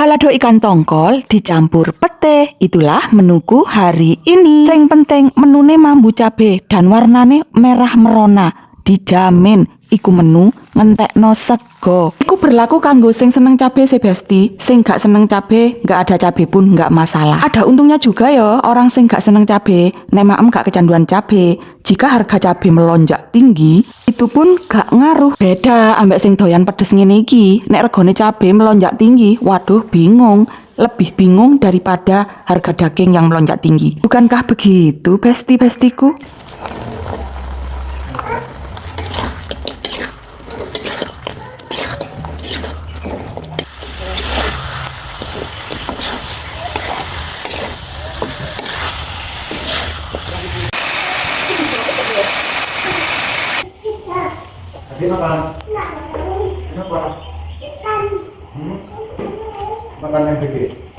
Balado ikan tongkol dicampur pete. Itulah menuku hari ini. Sing penting menune mambu cabe dan warnane merah merona. Dijamin iku menu ngentekno sego. Iku berlaku kanggo sing seneng cabe sih Besti. Sing gak seneng cabe, gak ada cabe pun gak masalah. Ada untungnya juga ya orang sing gak seneng cabe. Nek maem gak kecanduan cabe. Jika harga cabe melonjak tinggi, itu pun gak ngaruh. Beda ambek sing doyan pedes ngene iki. Nek regane cabe melonjak tinggi, waduh bingung. Lebih bingung daripada harga daging yang melonjak tinggi. Bukankah begitu, besti-bestiku? Tadi makan? Kenapa? Makan yang gede.